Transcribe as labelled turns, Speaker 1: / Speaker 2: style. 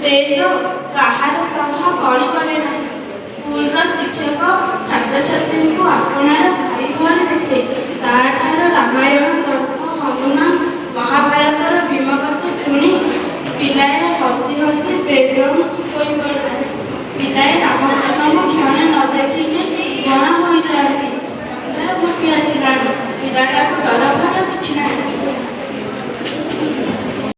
Speaker 1: ସେ ତ କାହାର ସହ କଳି କରେ ନାହିଁ। ସ୍କୁଲର ଶିକ୍ଷକ ଛାତ୍ରଛାତ୍ରୀଙ୍କୁ ଆପଣାର ଭାଇ ଭଳି ଦେଖେ। ତାଠାରୁ ରାମାୟଣ ଗ୍ରନ୍ଥ, ହନୁମାନ ମହାଭାରତର ଭୀମ କଥା ଶୁଣି ପିଲାଏ ହସି ହସି ବେଦମ୍